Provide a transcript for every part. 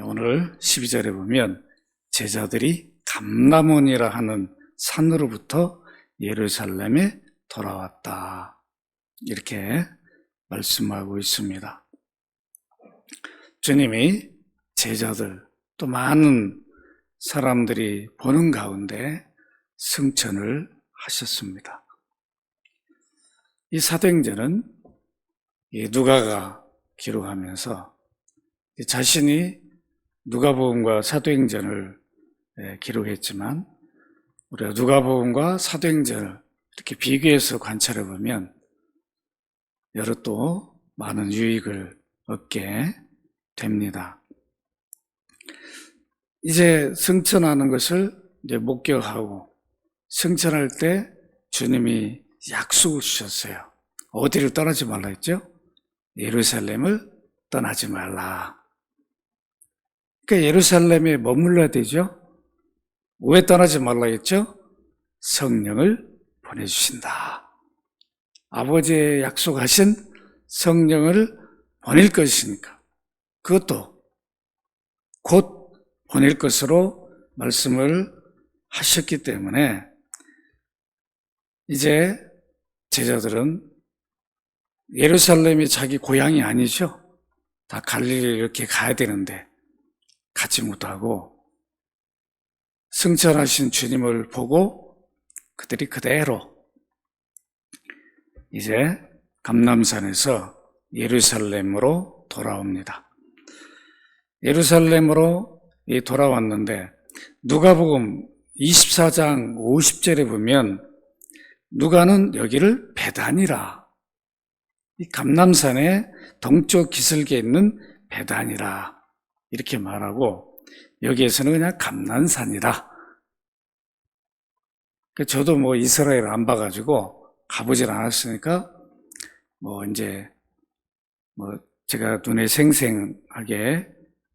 오늘 12절에 보면 제자들이 감람원이라 하는 산으로부터 예루살렘에 돌아왔다. 이렇게 말씀하고 있습니다. 주님이 제자들 또 많은 사람들이 보는 가운데 승천을 하셨습니다. 이 사도행전은 누가가 기록하면서 자신이 누가복음과 사도행전을 기록했지만 우리가 누가복음과 사도행전을 이렇게 비교해서 관찰해 보면 여러 또 많은 유익을 얻게 됩니다. 이제 승천하는 것을 이제 목격하고 승천할 때 주님이 약속을 주셨어요. 어디를 떠나지 말라 했죠? 예루살렘을 떠나지 말라. 그러니까 예루살렘에 머물러야 되죠? 왜 떠나지 말라 했죠? 성령을 보내주신다. 아버지의 약속하신 성령을 보낼 것이니까 그것도 곧 보낼 것으로 말씀을 하셨기 때문에 이제 제자들은 예루살렘이 자기 고향이 아니죠. 다 갈릴리를 이렇게 가야 되는데 가지 못하고 승천하신 주님을 보고 그들이 그대로 이제 감람산에서 예루살렘으로 돌아옵니다. 예루살렘으로 돌아왔는데 누가복음 24장 50절에 보면 누가는 여기를 베단이라, 이 감람산의 동쪽 기슭에 있는 베단이라 이렇게 말하고 여기에서는 그냥 감람산이라. 저도 뭐 이스라엘 안 봐가지고 가보질 않았으니까 이제 제가 눈에 생생하게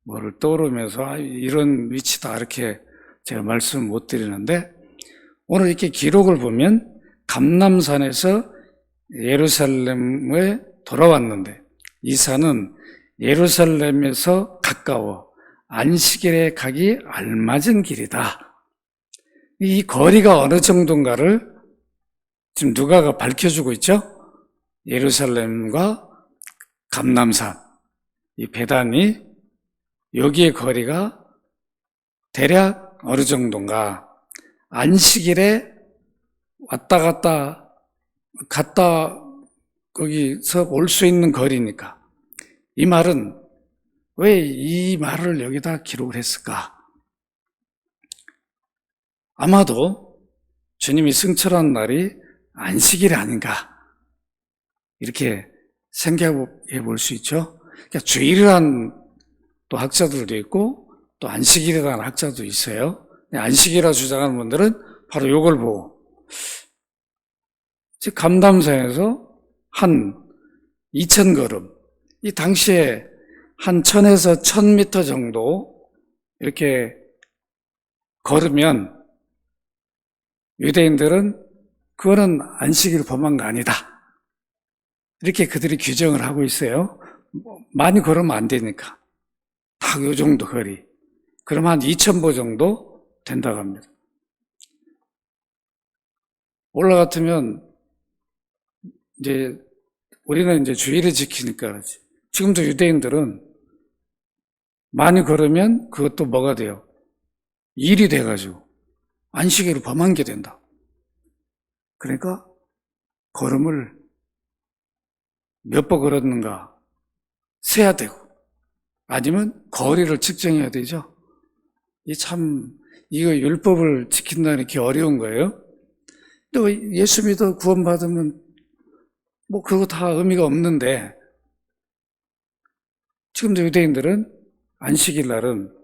뭐를 떠오르면서 이런 위치다 이렇게 제가 말씀 못 드리는데 오늘 이렇게 기록을 보면 감람산에서 예루살렘에 돌아왔는데 이 산은 예루살렘에서 가까워 안식일에 가기 알맞은 길이다. 이 거리가 어느 정도인가를 지금 누가가 밝혀주고 있죠? 예루살렘과 감람산, 이 베단이 여기의 거리가 대략 어느 정도인가. 안식일에 왔다 갔다 거기서 올 수 있는 거리니까. 이 말은 왜 이 말을 여기다 기록을 했을까? 아마도 주님이 승천한 날이 안식일이 아닌가 이렇게 생각해 볼 수 있죠. 그러니까 주일이란 또 학자들도 있고 또 안식일이라는 학자도 있어요. 안식이라 주장하는 분들은 바로 이걸 보고 즉 감람산에서 한 2,000걸음, 이 당시에 한 1,000에서 1,000m 정도 이렇게 걸으면 유대인들은 그거는 안식일 범한 거 아니다. 이렇게 그들이 규정을 하고 있어요. 많이 걸으면 안 되니까. 딱 요 정도 거리. 그럼 한 2,000보 정도 된다고 합니다. 올라갔으면 이제 우리는 이제 주일을 지키니까 그렇지. 지금도 유대인들은 많이 걸으면 그것도 뭐가 돼요? 일이 돼가지고 안식일을 범한 게 된다. 그러니까 걸음을 몇 번 걸었는가 세야 되고 아니면 거리를 측정해야 되죠. 이거 율법을 지킨다는 게 이렇게 어려운 거예요. 또 예수 믿어 구원받으면 그거 다 의미가 없는데 지금도 유대인들은 안식일 날은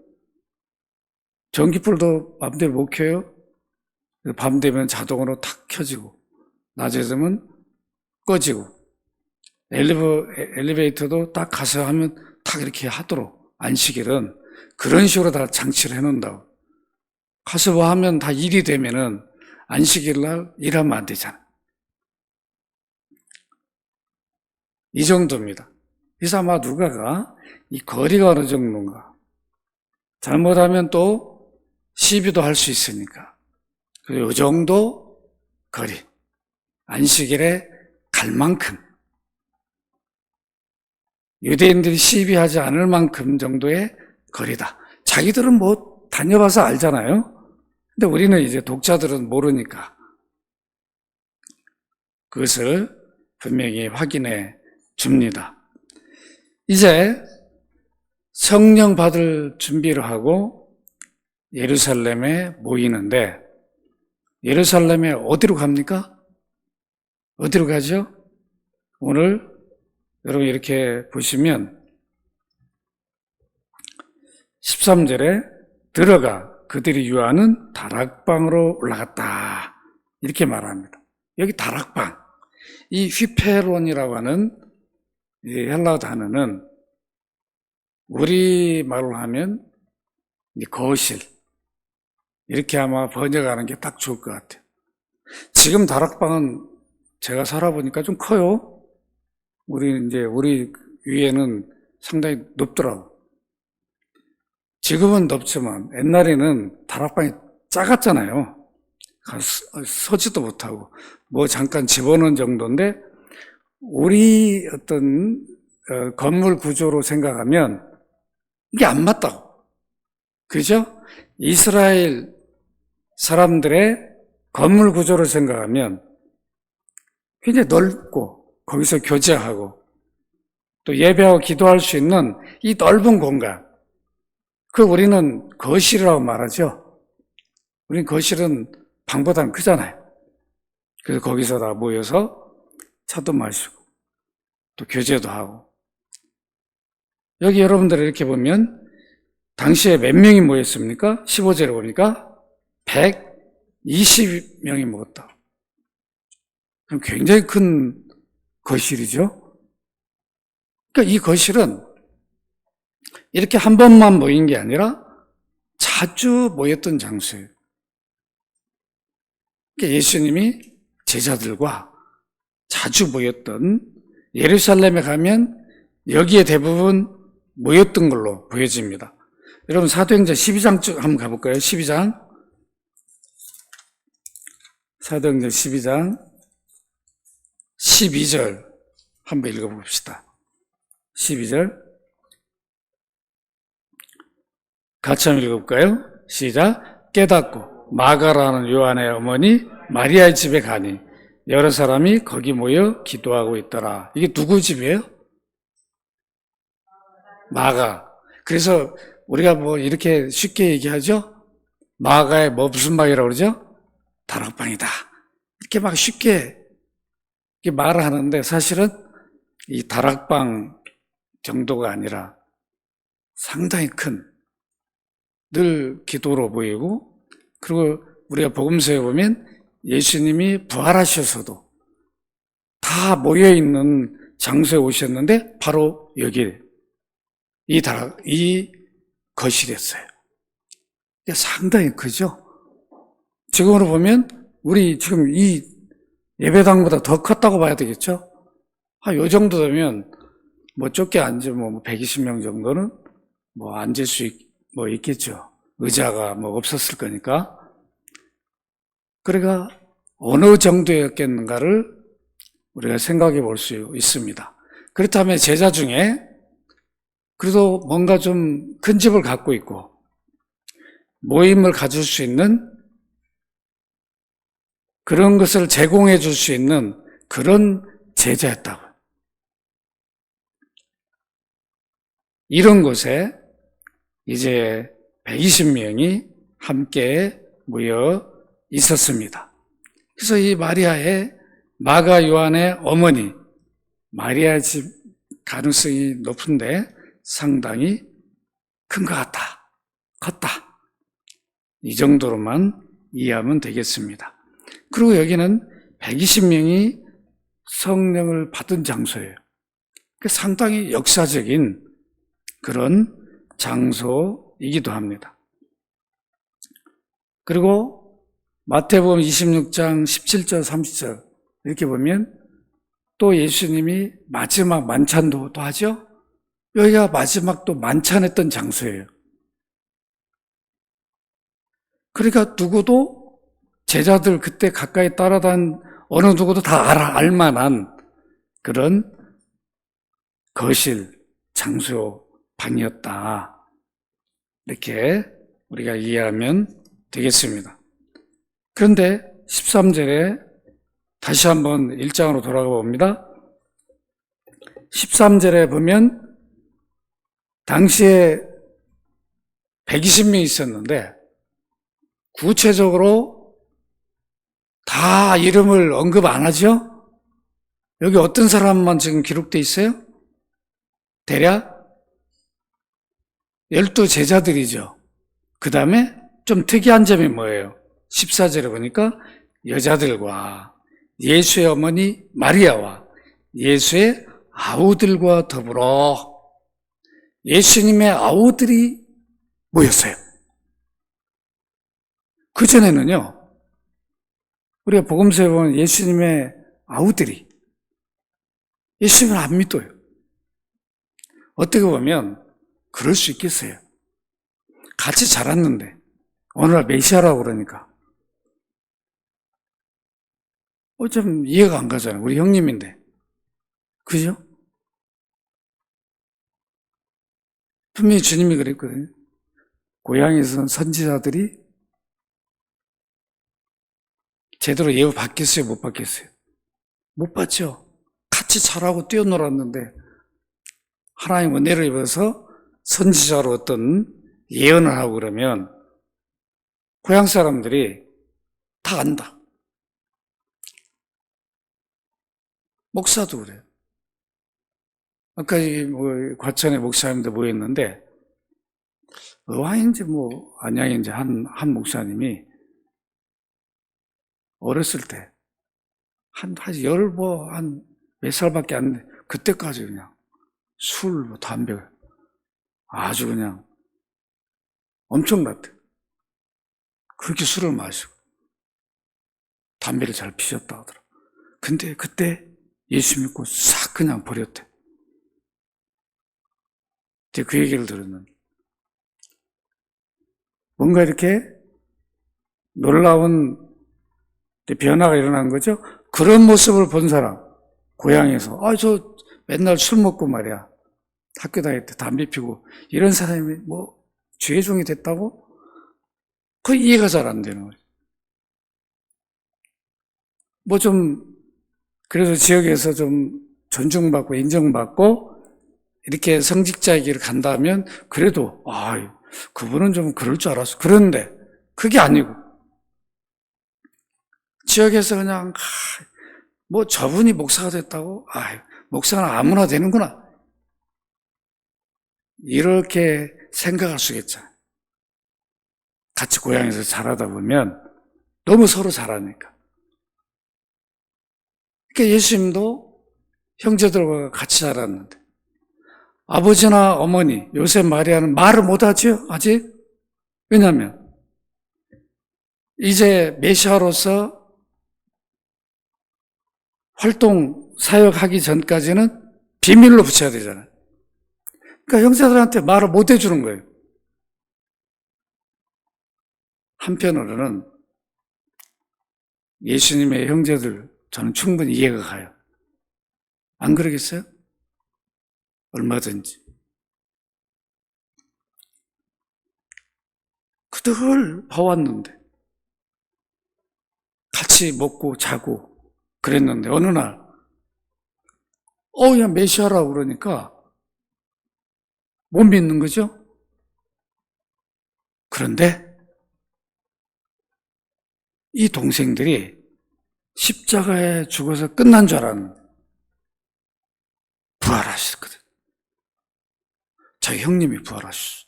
전기불도 맘대로 못 켜요. 밤 되면 자동으로 탁 켜지고 낮에 되면 꺼지고 엘리베이터도 딱 가서 하면 탁 이렇게 하도록 안식일은 그런 식으로 다 장치를 해놓는다고. 가서 뭐 하면 다 일이 되면은 안식일 날 일하면 안 되잖아. 이 정도입니다. 그래서 아마 누가가 이 거리가 어느 정도인가 잘못하면 또 시비도 할 수 있으니까. 그리고 이 정도 거리. 안식일에 갈 만큼. 유대인들이 시비하지 않을 만큼 정도의 거리다. 자기들은 뭐 다녀봐서 알잖아요. 근데 우리는 이제 독자들은 모르니까 그것을 분명히 확인해 줍니다. 이제 성령 받을 준비를 하고 예루살렘에 모이는데, 예루살렘에 어디로 갑니까? 어디로 가죠? 오늘 여러분 이렇게 보시면 13절에 들어가 그들이 유하는 다락방으로 올라갔다 이렇게 말합니다. 여기 다락방, 이 휘페론이라고 하는 이 헬라 단어는 우리말로 하면 거실, 이렇게 아마 번역하는 게 딱 좋을 것 같아요. 지금 다락방은 제가 살아보니까 좀 커요. 우리 위에는 상당히 높더라고. 지금은 높지만 옛날에는 다락방이 작았잖아요. 서지도 못하고 뭐 잠깐 집어넣은 정도인데, 우리 어떤 건물 구조로 생각하면 이게 안 맞다고. 그죠? 이스라엘 사람들의 건물 구조를 생각하면 굉장히 넓고 거기서 교제하고 또 예배하고 기도할 수 있는 이 넓은 공간, 그 우리는 거실이라고 말하죠. 우리는 거실은 방보다는 크잖아요. 그래서 거기서 다 모여서 차도 마시고 또 교제도 하고. 여기 여러분들 이렇게 보면 당시에 몇 명이 모였습니까? 15절에 보니까 120명이 모였다. 그럼 굉장히 큰 거실이죠. 그러니까 이 거실은 이렇게 한 번만 모인 게 아니라 자주 모였던 장소예요. 그러니까 예수님이 제자들과 자주 모였던, 예루살렘에 가면 여기에 대부분 모였던 걸로 보여집니다. 여러분 사도행전 12장 쭉 한번 가볼까요? 12장. 사도행전 12장 12절 한번 읽어봅시다. 12절 같이 한번 읽어볼까요? 시작. 깨닫고 마가라는 요한의 어머니 마리아의 집에 가니 여러 사람이 거기 모여 기도하고 있더라. 이게 누구 집이에요? 마가. 그래서 우리가 뭐 이렇게 쉽게 얘기하죠? 마가의 무슨 방이라고 그러죠? 다락방이다. 이렇게 막 쉽게 이렇게 말을 하는데, 사실은 이 다락방 정도가 아니라 상당히 큰, 늘 기도로 보이고, 그리고 우리가 복음서에 보면 예수님이 부활하셔서도 다 모여있는 장소에 오셨는데 바로 여기 이 거실이었어요. 상당히 크죠? 지금으로 보면 우리 지금 이 예배당보다 더 컸다고 봐야 되겠죠? 요 정도 되면 뭐 좁게 앉으면 120명 정도는 뭐 앉을 수 있겠죠. 의자가 뭐 없었을 거니까. 그러니까 어느 정도였겠는가를 우리가 생각해 볼 수 있습니다. 그렇다면 제자 중에 그래도 뭔가 좀 큰 집을 갖고 있고 모임을 가질 수 있는 그런 것을 제공해 줄 수 있는 그런 제자였다고. 이런 곳에 이제 120명이 함께 모여 있었습니다. 그래서 이 마가 요한의 어머니 마리아 집 가능성이 높은데 상당히 큰 것 같다, 컸다, 이 정도로만 이해하면 되겠습니다. 그리고 여기는 120명이 성령을 받은 장소예요. 상당히 역사적인 그런 장소이기도 합니다. 그리고 마태복음 26장 17절 30절 이렇게 보면 또 예수님이 마지막 만찬도 또 하죠. 여기가 마지막 또 만찬했던 장소예요. 그러니까 누구도 제자들 그때 가까이 따라다닌 어느 누구도 다 알만한 그런 거실, 장소, 방이었다. 이렇게 우리가 이해하면 되겠습니다. 그런데 13절에 다시 한번 1장으로 돌아가 봅니다. 13절에 보면 당시에 120명이 있었는데 구체적으로 다 이름을 언급 안 하죠? 여기 어떤 사람만 지금 기록되어 있어요? 대략 12 제자들이죠. 그 다음에 좀 특이한 점이 뭐예요? 14절에 보니까 여자들과 예수의 어머니 마리아와 예수의 아우들과 더불어 예수님의 아우들이 모였어요. 그전에는요, 우리가 복음서에 보면 예수님의 아우들이 예수님을 안 믿어요. 어떻게 보면 그럴 수 있겠어요. 같이 자랐는데 어느 날 메시아라고 그러니까 좀 이해가 안 가잖아요. 우리 형님인데. 그죠? 분명히 주님이 그랬거든요. 고향에서는 선지자들이 제대로 예우 받겠어요? 못 받겠어요? 못 받죠. 같이 자라고 뛰어놀았는데 하나님 은혜를 입어서 선지자로 어떤 예언을 하고 그러면 고향 사람들이 다 안다. 목사도 그래요. 아까 과천에 목사님들 모였는데 의왕인지 안양인지 한 목사님이 어렸을 때 한 몇 살밖에 안 돼. 그때까지 그냥 술, 담배 아주 그냥 엄청났대. 그렇게 술을 마시고 담배를 잘 피셨다 하더라. 근데 그때 예수 믿고 싹 그냥 버렸대. 그 얘기를 들었는데 뭔가 이렇게 놀라운 변화가 일어난 거죠. 그런 모습을 본 사람, 고향에서 저 맨날 술 먹고 말이야 학교 다닐 때 담배 피고 이런 사람이 죄종이 됐다고? 그 이해가 잘 안 되는 거죠. 그래서 지역에서 좀 존중받고 인정받고 이렇게 성직자의 길을 간다면 그래도 그분은 좀 그럴 줄 알았어. 그런데 그게 아니고 지역에서 그냥 저분이 목사가 됐다고? 목사는 아무나 되는구나. 이렇게 생각할 수 있잖아요. 같이 고향에서 자라다 보면 너무 서로 잘하니까. 그러니까 예수님도 형제들과 같이 자랐는데 아버지나 어머니, 요셉 마리아는 말을 못하죠, 아직? 왜냐하면 이제 메시아로서 활동, 사역하기 전까지는 비밀로 붙여야 되잖아요. 그러니까 형제들한테 말을 못 해주는 거예요. 한편으로는 예수님의 형제들, 저는 충분히 이해가 가요. 안 그러겠어요? 얼마든지. 그들 봐왔는데 같이 먹고 자고 그랬는데 어느 날 야 메시아라고 그러니까 못 믿는 거죠. 그런데 이 동생들이 십자가에 죽어서 끝난 줄 알았는데 부활하셨거든. 자기 형님이 부활하셨어.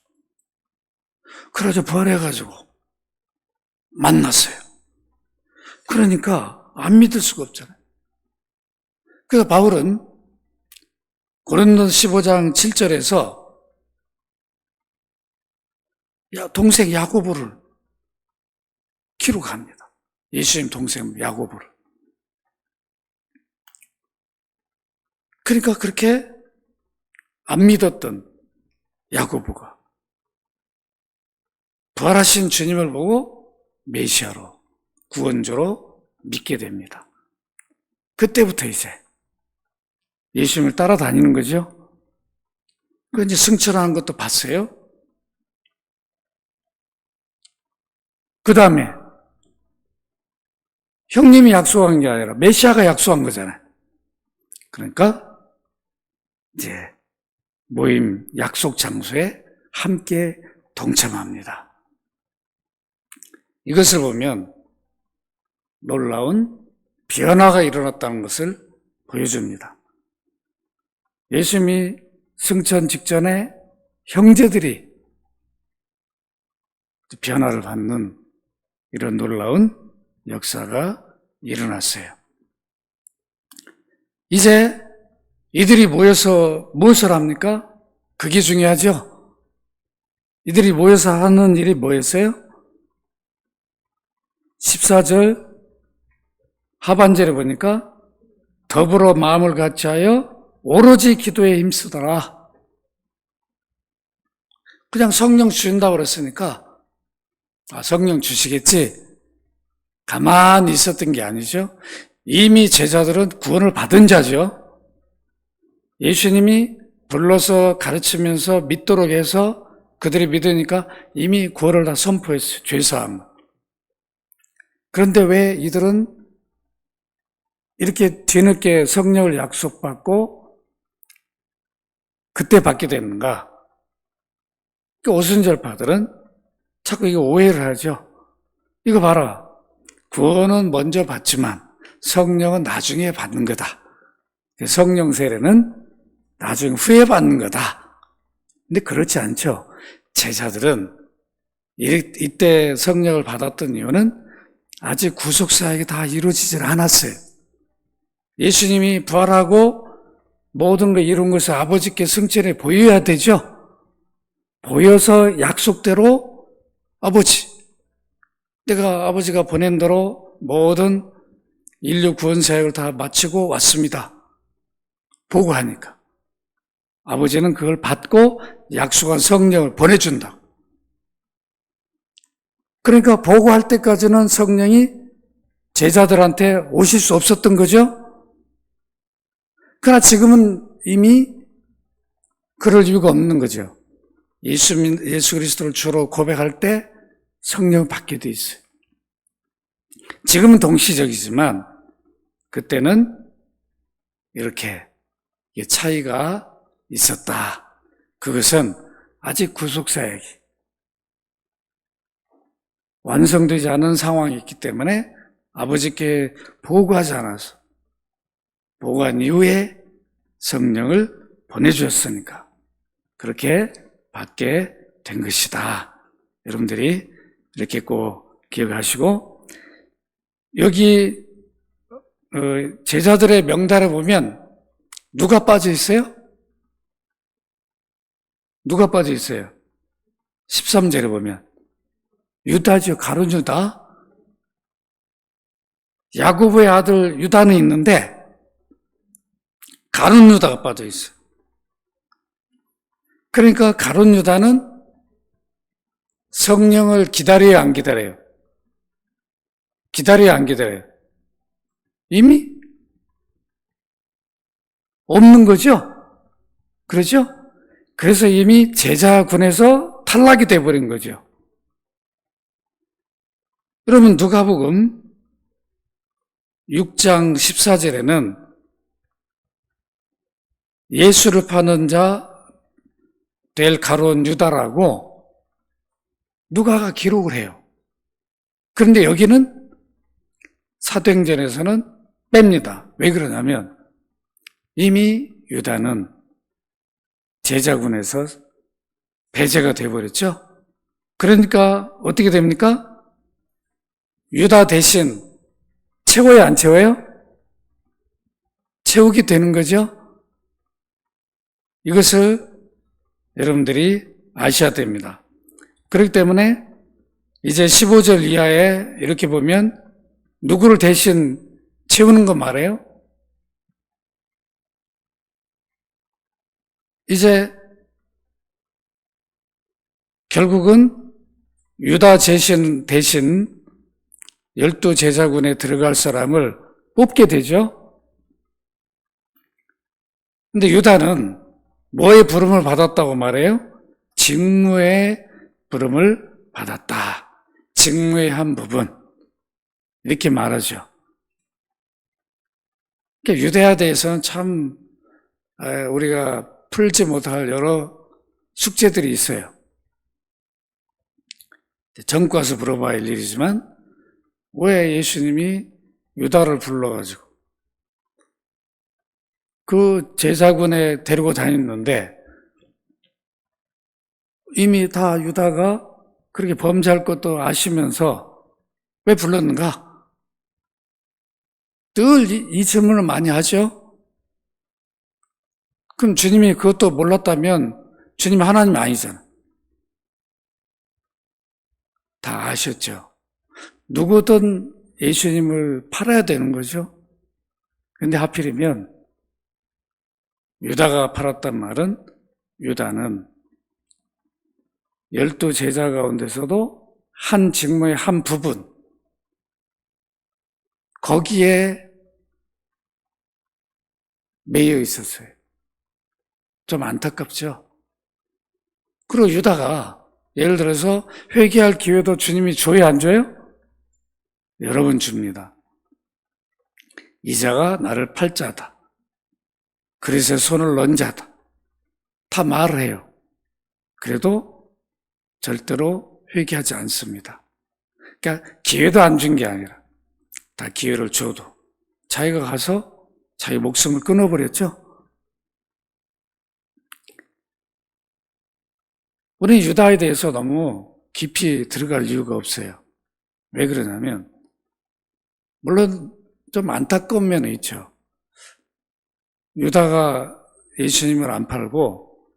그래서 부활해가지고 만났어요. 그러니까 안 믿을 수가 없잖아요. 그래서 바울은 고린도서 15장 7절에서 동생 야고보를 기록합니다. 예수님 동생 야고보를. 그러니까 그렇게 안 믿었던 야고보가 부활하신 주님을 보고 메시아로, 구원주로 믿게 됩니다. 그때부터 이제 예수님을 따라다니는 거죠. 그 이제 승천하는 것도 봤어요. 그 다음에 형님이 약속한 게 아니라 메시아가 약속한 거잖아요. 그러니까 이제 모임 약속 장소에 함께 동참합니다. 이것을 보면 놀라운 변화가 일어났다는 것을 보여줍니다. 예수님이 승천 직전에 형제들이 변화를 받는 이런 놀라운 역사가 일어났어요. 이제 이들이 모여서 무엇을 합니까? 그게 중요하죠. 이들이 모여서 하는 일이 뭐였어요? 14절 하반절에 보니까 더불어 마음을 같이하여 오로지 기도에 힘쓰더라. 그냥 성령 주신다고 그랬으니까 성령 주시겠지 가만히 있었던 게 아니죠. 이미 제자들은 구원을 받은 자죠. 예수님이 불러서 가르치면서 믿도록 해서 그들이 믿으니까 이미 구원을 다 선포했어요. 죄사함. 그런데 왜 이들은 이렇게 뒤늦게 성령을 약속받고 그때 받게 됐는가? 그 오순절파들은 자꾸 이거 오해를 하죠. 이거 봐라. 구원은 먼저 받지만 성령은 나중에 받는 거다. 성령 세례는 나중 후에 받는 거다. 근데 그렇지 않죠. 제자들은 이때 성령을 받았던 이유는 아직 구속사역이 다 이루어지질 않았어요. 예수님이 부활하고 모든 걸 이룬 것을 아버지께 승천에 보여야 되죠. 보여서 약속대로 내가 아버지가 보낸 대로 모든 인류 구원 사역을 다 마치고 왔습니다. 보고하니까 아버지는 그걸 받고 약속한 성령을 보내준다. 그러니까 보고할 때까지는 성령이 제자들한테 오실 수 없었던 거죠. 그러나 지금은 이미 그럴 이유가 없는 거죠. 예수 그리스도를 주로 고백할 때 성령을 받게 돼 있어요. 지금은 동시적이지만 그때는 이렇게 차이가 있었다. 그것은 아직 구속사역이 완성되지 않은 상황이 있기 때문에 아버지께 보고하지 않아서 보고한 이후에 성령을 보내주셨으니까 그렇게 받게 된 것이다. 여러분들이 이렇게 꼭 기억하시고 여기 제자들의 명단에 보면 누가 빠져 있어요? 누가 빠져 있어요? 13절에 보면 유다죠. 가룟 유다. 야고보의 아들 유다는 있는데 가룟 유다가 빠져 있어요. 그러니까 가룟 유다는 성령을 기다려요, 안 기다려요? 기다려요, 안 기다려요? 이미 없는 거죠? 그렇죠? 그래서 이미 제자군에서 탈락이 돼버린 거죠. 여러분 누가복음 6장 14절에는 예수를 파는 자 될 가룟 유다라고 누가가 기록을 해요. 그런데 여기는 사도행전에서는 뺍니다. 왜 그러냐면 이미 유다는 제자군에서 배제가 돼버렸죠. 그러니까 어떻게 됩니까? 유다 대신 채워요, 안 채워요? 채우게 되는 거죠. 이것을 여러분들이 아셔야 됩니다. 그렇기 때문에 이제 15절 이하에 이렇게 보면 누구를 대신 채우는 거 말해요? 이제 결국은 유다 대신 12 제자군에 들어갈 사람을 뽑게 되죠. 근데 유다는 뭐의 부름을 받았다고 말해요? 직무의 부름을 받았다. 직무의 한 부분. 이렇게 말하죠. 그러니까 유대에 대해서는 참 우리가 풀지 못할 여러 숙제들이 있어요. 전과 와서 물어봐야 할 일이지만 왜 예수님이 유다를 불러가지고 그 제자군에 데리고 다녔는데 이미 다 유다가 그렇게 범죄할 것도 아시면서 왜 불렀는가? 늘 이 질문을 많이 하죠. 그럼 주님이 그것도 몰랐다면 주님이 하나님이 아니잖아. 다 아셨죠. 누구든 예수님을 팔아야 되는 거죠. 근데 하필이면 유다가 팔았단 말은 유다는 12 제자 가운데서도 한 직무의 한 부분, 거기에 매여 있었어요. 좀 안타깝죠. 그리고 유다가 예를 들어서 회개할 기회도 주님이 줘야 안 줘요? 여러분 줍니다. 이자가 나를 팔 자다. 그래서 손을 넣은 자다. 다 말을 해요. 그래도 절대로 회개하지 않습니다. 그러니까 기회도 안 준 게 아니라 다 기회를 줘도 자기가 가서 자기 목숨을 끊어버렸죠. 우리 유다에 대해서 너무 깊이 들어갈 이유가 없어요. 왜 그러냐면 물론 좀 안타까운 면이 있죠. 유다가 예수님을 안 팔고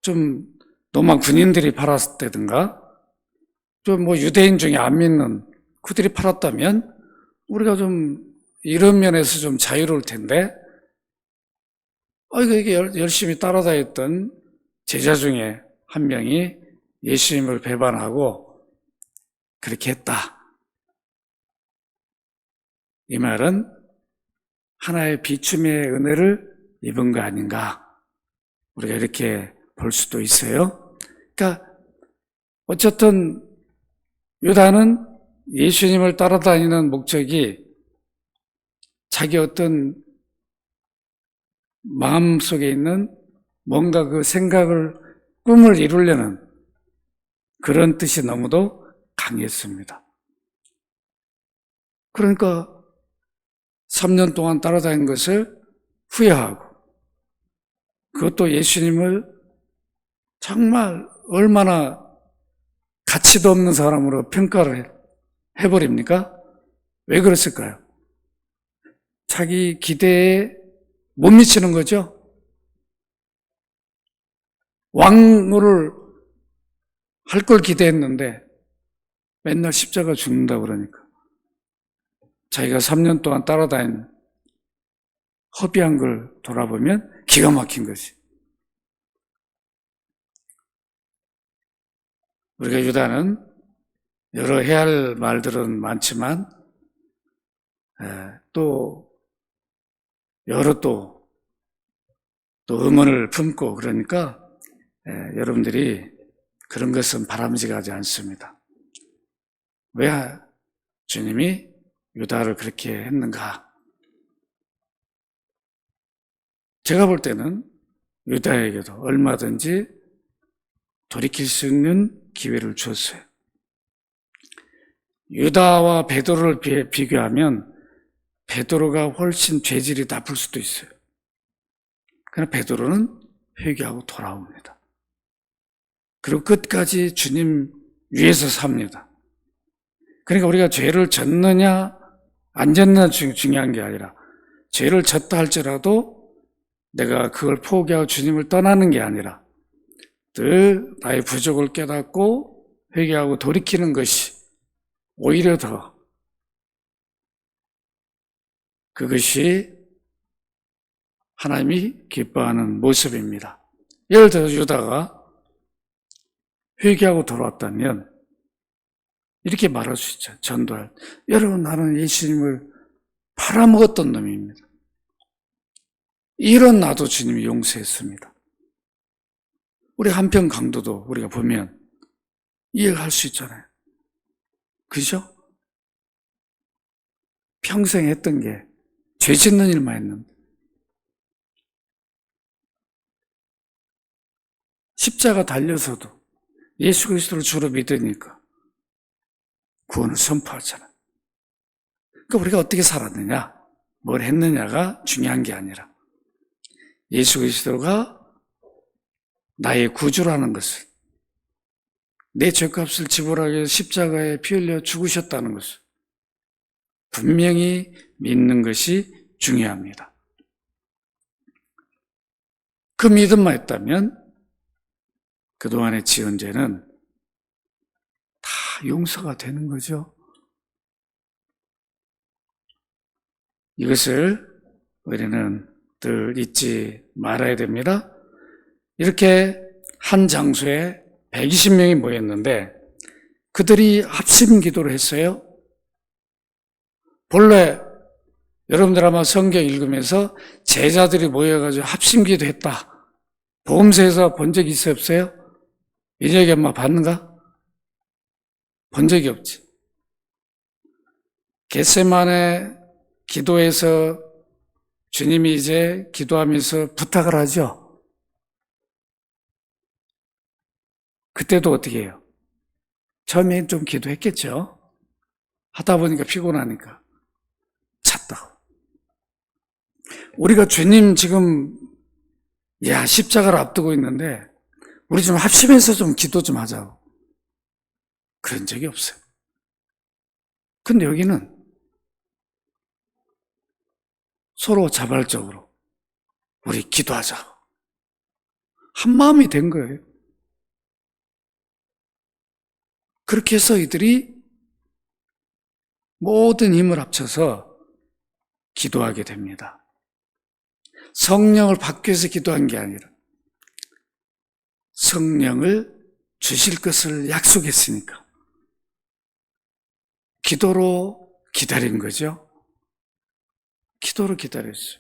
좀 로마 군인들이 팔았다든가 좀 뭐 유대인 중에 안 믿는 그들이 팔았다면 우리가 좀 이런 면에서 좀 자유로울 텐데 이게 열심히 따라다녔던 제자 중에 한 명이 예수님을 배반하고 그렇게 했다. 이 말은 하나의 비춤의 은혜를 입은 거 아닌가. 우리가 이렇게 볼 수도 있어요. 그러니까 어쨌든 유다는 예수님을 따라다니는 목적이 자기 어떤 마음속에 있는 뭔가 그 생각을 꿈을 이루려는 그런 뜻이 너무도 강했습니다. 그러니까 3년 동안 따라다닌 것을 후회하고 그것도 예수님을 정말 얼마나 가치도 없는 사람으로 평가를 해버립니까? 왜 그랬을까요? 자기 기대에 못 미치는 거죠. 왕노를 할 걸 기대했는데 맨날 십자가 죽는다 그러니까 자기가 3년 동안 따라다닌 허비한 걸 돌아보면 기가 막힌 것이. 우리가 유다는 여러 해야 할 말들은 많지만 또 여러 또 의문을 품고 그러니까 여러분들이 그런 것은 바람직하지 않습니다. 왜 주님이 유다를 그렇게 했는가? 제가 볼 때는 유다에게도 얼마든지 돌이킬 수 있는 기회를 줬어요. 유다와 베드로를 비교하면 베드로가 훨씬 죄질이 나쁠 수도 있어요. 그러나 베드로는 회개하고 돌아옵니다. 그리고 끝까지 주님 위해서 삽니다. 그러니까 우리가 죄를 졌느냐 안 졌느냐 중요한 게 아니라 죄를 졌다 할지라도 내가 그걸 포기하고 주님을 떠나는 게 아니라 늘 나의 부족을 깨닫고 회개하고 돌이키는 것이 오히려 더 그것이 하나님이 기뻐하는 모습입니다. 예를 들어 유다가 회개하고 돌아왔다면 이렇게 말할 수 있죠. 전도할. 여러분, 나는 예수님을 팔아먹었던 놈입니다. 이런 나도 주님이 용서했습니다. 우리 한편 강도도 우리가 보면 이해할 수 있잖아요. 그죠? 평생 했던 게 죄 짓는 일만 했는데 십자가 달려서도 예수 그리스도를 주로 믿으니까 구원을 선포하잖아요. 그러니까 우리가 어떻게 살았느냐, 뭘 했느냐가 중요한 게 아니라 예수 그리스도가 나의 구주라는 것을, 내 죄값을 지불하기 위해서 십자가에 피 흘려 죽으셨다는 것을 분명히 믿는 것이 중요합니다. 그 믿음만 있다면 그동안의 지은 죄는 다 용서가 되는 거죠. 이것을 우리는 늘 잊지 말아야 됩니다. 이렇게 한 장소에 120명이 모였는데 그들이 합심 기도를 했어요. 본래 여러분들 아마 성경 읽으면서 제자들이 모여가지고 합심 기도했다. 보험사에서 본 적 있어요, 없어요? 민혁이 엄마 봤는가? 본 적이 없지. 겟세마네 기도에서 주님이 이제 기도하면서 부탁을 하죠. 그때도 어떻게 해요? 처음엔 좀 기도했겠죠. 하다 보니까 피곤하니까 잤다고. 우리가 주님 지금 십자가를 앞두고 있는데 우리 좀 합심해서 좀 기도 좀 하자고. 그런 적이 없어요. 근데 여기는 서로 자발적으로 우리 기도하자고 한 마음이 된 거예요. 그렇게 해서 이들이 모든 힘을 합쳐서 기도하게 됩니다. 성령을 받기 위해서 기도한 게 아니라 성령을 주실 것을 약속했으니까 기도로 기다린 거죠. 기도로 기다렸어요.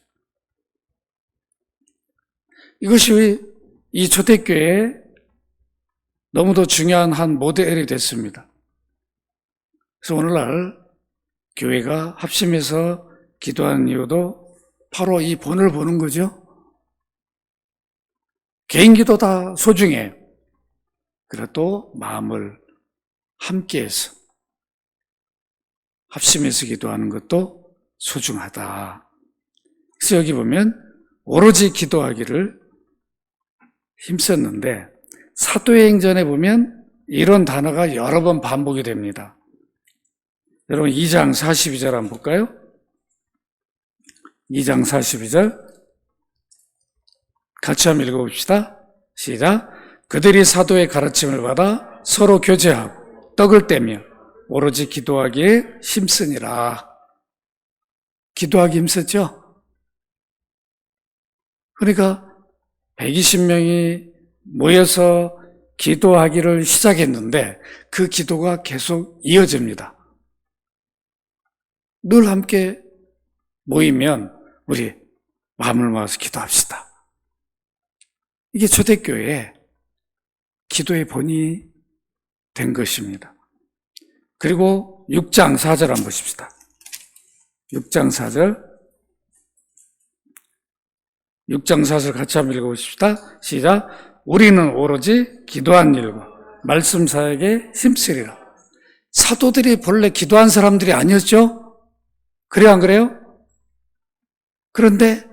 이것이 이 초대교회에 너무도 중요한 한 모델이 됐습니다. 그래서 오늘날 교회가 합심해서 기도하는 이유도 바로 이 본을 보는 거죠. 개인 기도 다 소중해요. 그래도 마음을 함께해서 합심해서 기도하는 것도 소중하다. 그래서 여기 보면 오로지 기도하기를 힘썼는데 사도행전에 보면 이런 단어가 여러 번 반복이 됩니다. 여러분 2장 42절 한번 볼까요? 2장 42절 같이 한번 읽어봅시다. 시작. 그들이 사도의 가르침을 받아 서로 교제하고 떡을 떼며 오로지 기도하기에 힘쓰니라. 기도하기 힘썼죠? 그러니까 120명이 모여서 기도하기를 시작했는데 그 기도가 계속 이어집니다. 늘 함께 모이면 우리 마음을 모아서 기도합시다. 이게 초대교회의 기도의 본이 된 것입니다. 그리고 6장 4절 한번 보십시다. 6장 4절 6장 4절 같이 한번 읽어보십시다. 시작. 우리는 오로지 기도한 일과 말씀 사역에 힘쓰리라. 사도들이 본래 기도한 사람들이 아니었죠? 그래요, 안 그래요? 그런데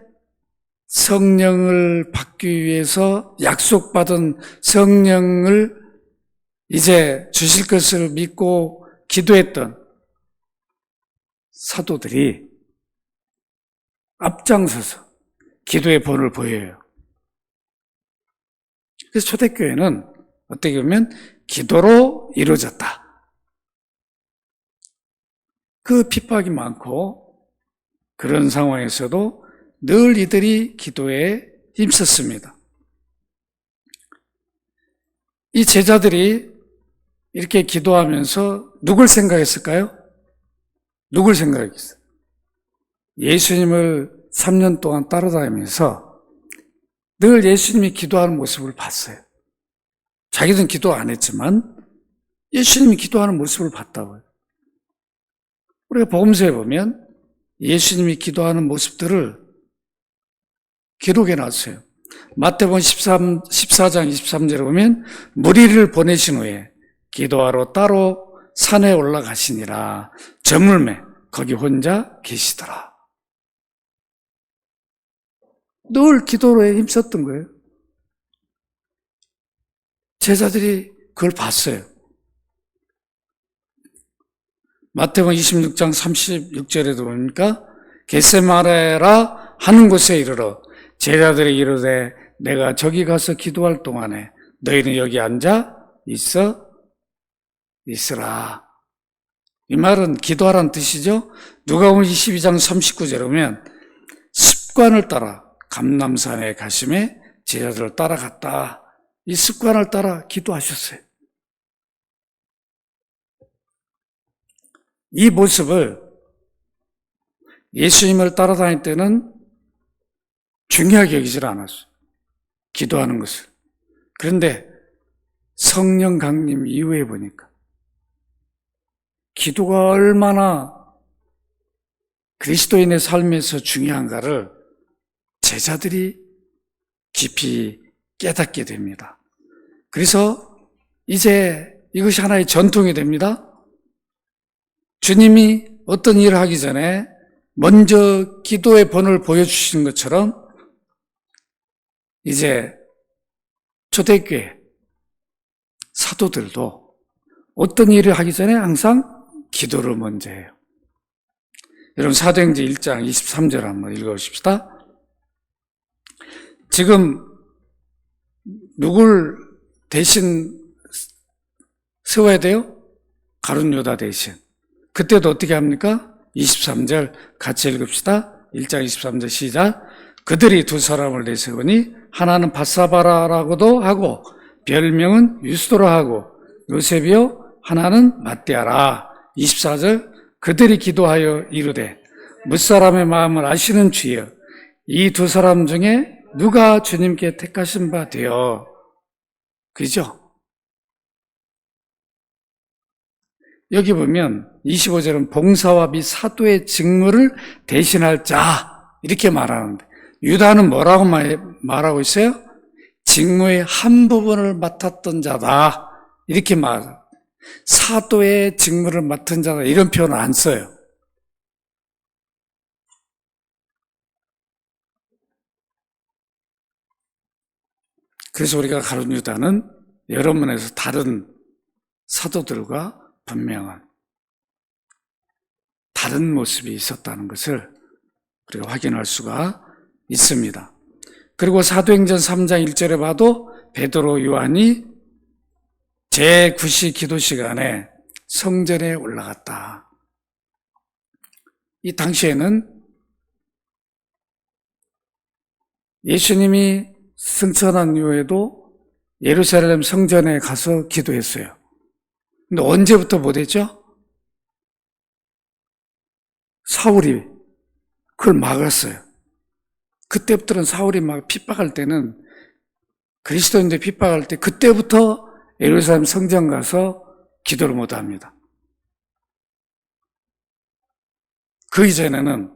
성령을 받기 위해서 약속받은 성령을 이제 주실 것을 믿고 기도했던 사도들이 앞장서서 기도의 본을 보여요. 그래서 초대교회는 어떻게 보면 기도로 이루어졌다. 그 핍박이 많고 그런 상황에서도 늘 이들이 기도에 힘썼습니다. 이 제자들이 이렇게 기도하면서 누굴 생각했을까요? 누굴 생각했어요? 예수님을 3년 동안 따라다니면서 늘 예수님이 기도하는 모습을 봤어요. 자기들은 기도 안 했지만 예수님이 기도하는 모습을 봤다고요. 우리가 복음서에 보면 예수님이 기도하는 모습들을 기록해 놨어요. 마태복음 14장 23절에 보면 무리를 보내신 후에 기도하러 따로 산에 올라가시니라. 저물매 거기 혼자 계시더라. 늘 기도에 힘썼던 거예요. 제자들이 그걸 봤어요. 마태복음 26장 36절에도 보니까 겟세마네라 하는 곳에 이르러 제자들이 이르되 내가 저기 가서 기도할 동안에 너희는 여기 앉아 있으라. 이 말은 기도하라는 뜻이죠. 누가복음 22장 39절에 보면 습관을 따라 감람산에 가심에 제자들을 따라갔다. 이 습관을 따라 기도하셨어요. 이 모습을 예수님을 따라다닐 때는 중요하게 여기질 않았어요. 기도하는 것을. 그런데 성령 강림 이후에 보니까 기도가 얼마나 그리스도인의 삶에서 중요한가를 제자들이 깊이 깨닫게 됩니다. 그래서 이제 이것이 하나의 전통이 됩니다. 주님이 어떤 일을 하기 전에 먼저 기도의 본을 보여주시는 것처럼 이제 초대교회 사도들도 어떤 일을 하기 전에 항상 기도를 먼저 해요. 여러분 사도행전 1장 23절 한번 읽어보십시다. 지금 누굴 대신 세워야 돼요? 가룟 유다 대신. 그때도 어떻게 합니까? 23절 같이 읽읍시다. 1장 23절 시작. 그들이 두 사람을 내세우니 하나는 바사바라라고도 하고 별명은 유스도라 하고 요셉이요 하나는 matthe아라. 24절 그들이 기도하여 이르되 무사람의 마음을 아시는 주여 이 두 사람 중에 누가 주님께 택하신 바 되어. 그죠? 여기 보면 25절은 봉사와 및 사도의 직무를 대신할 자 이렇게 말하는데 유다는 뭐라고 말하고 있어요? 직무의 한 부분을 맡았던 자다 이렇게 말. 사도의 직무를 맡은 자다 이런 표현을 안 써요. 그래서 우리가 가룟 유다는 여러 면에서 다른 사도들과 분명한 다른 모습이 있었다는 것을 우리가 확인할 수가 있습니다. 그리고 사도행전 3장 1절에 봐도 베드로 요한이 제9시 기도 시간에 성전에 올라갔다. 이 당시에는 예수님이 승천한 이후에도 예루살렘 성전에 가서 기도했어요. 근데 언제부터 못했죠? 사울이 그걸 막았어요. 그때부터는 사울이 막 핍박할 때는 그리스도인들 핍박할 때 그때부터 예루살렘 성전 가서 기도를 못합니다. 그 이전에는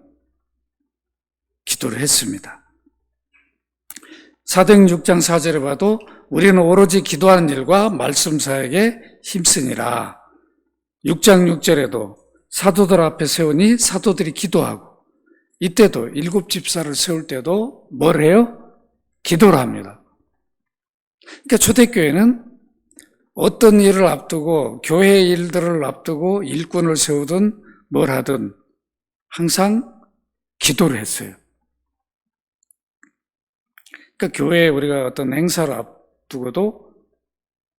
기도를 했습니다. 사도행전 6장 4절에 봐도 우리는 오로지 기도하는 일과 말씀 사역에 힘쓰니라. 6장 6절에도 사도들 앞에 세우니 사도들이 기도하고 이때도 7 집사를 세울 때도 뭘 해요? 기도를 합니다. 그러니까 초대교회는 어떤 일을 앞두고 교회 일들을 앞두고 일꾼을 세우든 뭘 하든 항상 기도를 했어요. 그러니까 교회에 우리가 어떤 행사를 앞두고도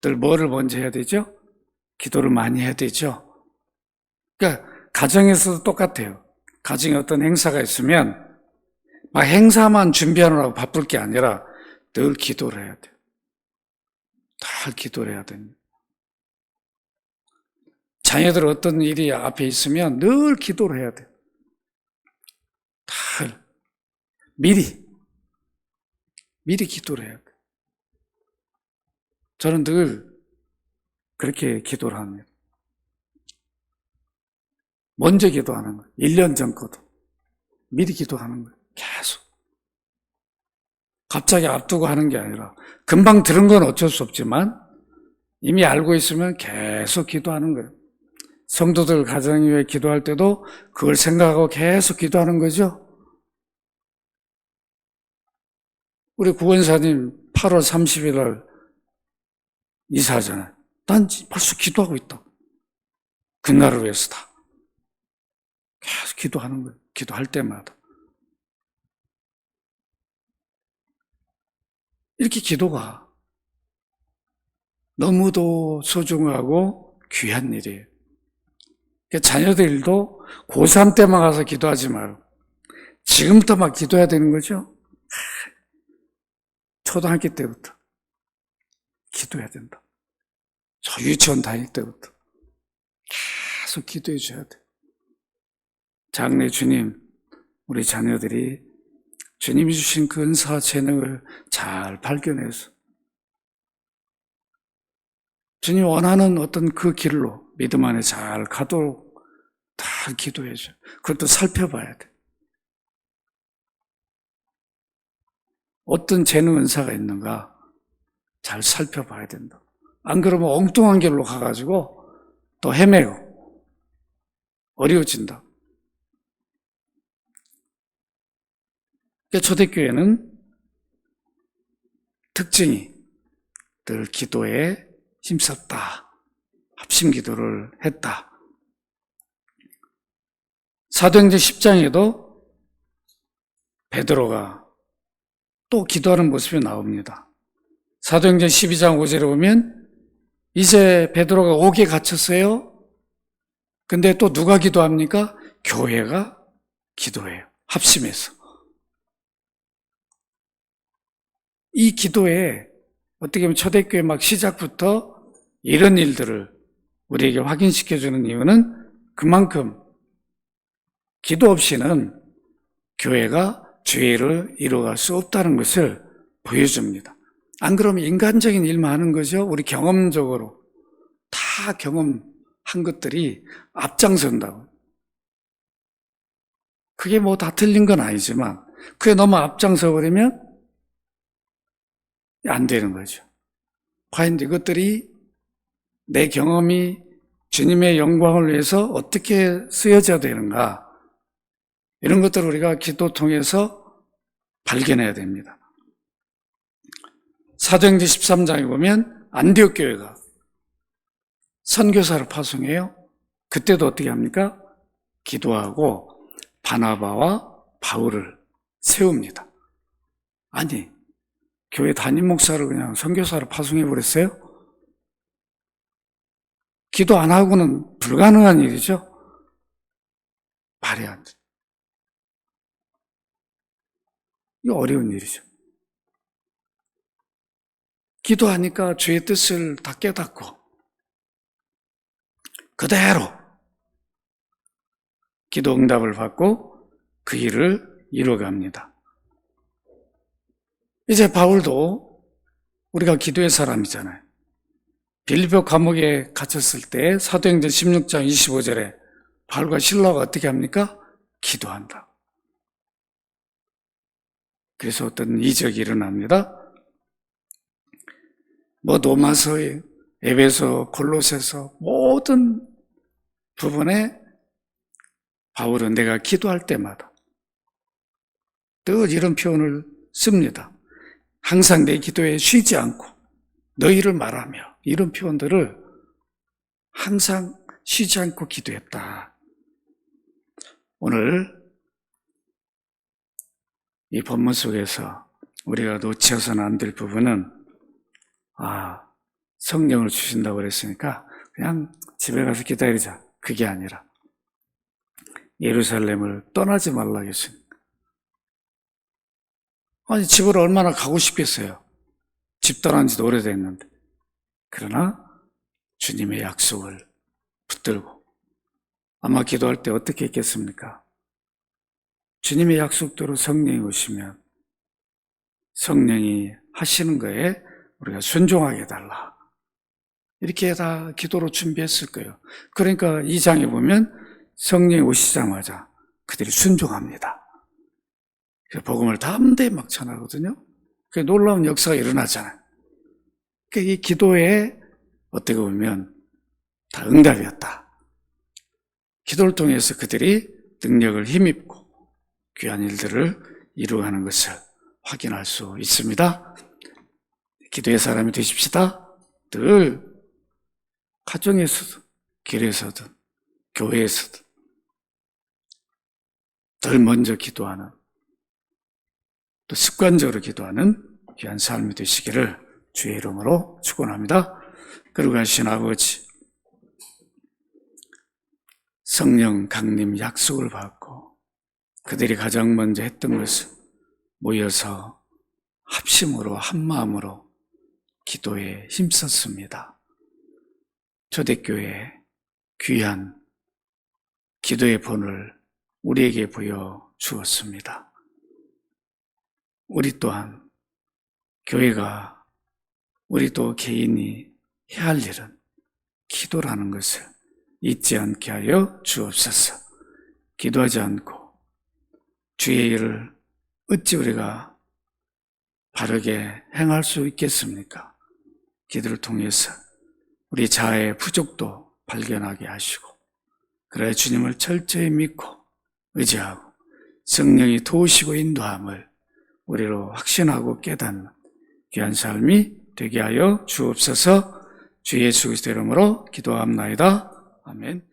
늘 뭐를 먼저 해야 되죠? 기도를 많이 해야 되죠. 그러니까 가정에서도 똑같아요. 가정에 어떤 행사가 있으면 막 행사만 준비하느라고 바쁠 게 아니라 늘 기도를 해야 돼요. 늘 기도를 해야 됩니다. 자녀들 어떤 일이 앞에 있으면 늘 기도를 해야 돼. 다 미리 기도를 해야 돼. 저는 늘 그렇게 기도를 합니다. 먼저 기도하는 거예요. 1년 전 거도. 미리 기도하는 거예요. 계속. 갑자기 앞두고 하는 게 아니라 금방 들은 건 어쩔 수 없지만 이미 알고 있으면 계속 기도하는 거예요. 성도들 가정 위해 기도할 때도 그걸 생각하고 계속 기도하는 거죠. 우리 구원사님 8월 30일 날 이사하잖아요. 난 벌써 기도하고 있다. 그날을 위해서다. 계속 기도하는 거예요. 기도할 때마다. 이렇게 기도가 너무도 소중하고 귀한 일이에요. 자녀들도 고3 때만 가서 기도하지 말고 지금부터 막 기도해야 되는 거죠. 초등학교 때부터 기도해야 된다. 저 유치원 다닐 때부터 계속 기도해 줘야 돼. 장래 주님, 우리 자녀들이 주님이 주신 그 은사와 재능을 잘 발견해서 주님 원하는 어떤 그 길로 믿음 안에 잘 가도록 다 기도해 줘. 그것도 살펴봐야 돼. 어떤 재능 은사가 있는가 잘 살펴봐야 된다. 안 그러면 엉뚱한 길로 가가지고 또 헤매고 어려워진다. 초대교회는 특징이 늘 기도에 힘썼다. 합심 기도를 했다. 사도행전 10장에도 베드로가 또 기도하는 모습이 나옵니다. 사도행전 12장 5절에 보면 이제 베드로가 옥에 갇혔어요. 근데 또 누가 기도합니까? 교회가 기도해요. 합심해서. 이 기도에 어떻게 보면 초대교회 막 시작부터 이런 일들을 우리에게 확인시켜주는 이유는 그만큼 기도 없이는 교회가 주의를 이루어갈 수 없다는 것을 보여줍니다. 안 그러면 인간적인 일만 하는 거죠. 우리 경험적으로 다 경험한 것들이 앞장선다고. 그게 뭐 다 틀린 건 아니지만 그게 너무 앞장서 버리면 안 되는 거죠. 과연 이것들이 내 경험이 주님의 영광을 위해서 어떻게 쓰여져야 되는가, 이런 것들을 우리가 기도 통해서 발견해야 됩니다. 사도행전 13장에 보면 안디옥 교회가 선교사를 파송해요. 그때도 어떻게 합니까? 기도하고 바나바와 바울을 세웁니다. 아니, 교회 담임 목사를 그냥 선교사로 파송해 버렸어요? 기도 안 하고는 불가능한 일이죠. 말이 안 돼. 이거 어려운 일이죠. 기도하니까 주의 뜻을 다 깨닫고 그대로 기도 응답을 받고 그 일을 이루어갑니다. 이제 바울도 우리가 기도의 사람이잖아요. 빌립보 감옥에 갇혔을 때 사도행전 16장 25절에 바울과 실라가 어떻게 합니까? 기도한다. 그래서 어떤 이적이 일어납니다. 로마서, 에베소, 골로새서 모든 부분에 바울은 내가 기도할 때마다 늘 이런 표현을 씁니다. 항상 내 기도에 쉬지 않고 너희를 말하며, 이런 표현들을 항상 쉬지 않고 기도했다. 오늘 이 본문 속에서 우리가 놓쳐서는 안 될 부분은, 성령을 주신다고 그랬으니까 그냥 집에 가서 기다리자, 그게 아니라 예루살렘을 떠나지 말라고 했습니다. 아니, 집으로 얼마나 가고 싶겠어요. 집 떠난 지도 오래됐는데. 그러나 주님의 약속을 붙들고 아마 기도할 때 어떻게 했겠습니까? 주님의 약속대로 성령이 오시면 성령이 하시는 거에 우리가 순종하게 해달라. 이렇게 다 기도로 준비했을 거예요. 그러니까 이 장에 보면 성령이 오시자마자 그들이 순종합니다. 복음을 담대히 막 전하거든요. 놀라운 역사가 일어나잖아요. 이 기도에 어떻게 보면 다 응답이었다. 기도를 통해서 그들이 능력을 힘입고 귀한 일들을 이루어가는 것을 확인할 수 있습니다. 기도의 사람이 되십시다. 늘 가정에서든 길에서든 교회에서든 늘 먼저 기도하는, 또 습관적으로 기도하는 귀한 삶이 되시기를 주의 이름으로 축원합니다. 그러고 하신 아버지, 성령 강림 약속을 받고 그들이 가장 먼저 했던 것은 모여서 합심으로 한마음으로 기도에 힘썼습니다. 초대교회 귀한 기도의 본을 우리에게 보여주었습니다. 우리 또한 교회가, 우리 또 개인이 해야 할 일은 기도라는 것을 잊지 않게 하여 주옵소서. 기도하지 않고 주의 일을 어찌 우리가 바르게 행할 수 있겠습니까? 기도를 통해서 우리 자아의 부족도 발견하게 하시고, 그래 주님을 철저히 믿고 의지하고 성령이 도우시고 인도함을 우리로 확신하고 깨닫는 귀한 삶이 되게 하여 주옵소서. 주 예수 그리스도 이름으로 기도합나이다. 아멘.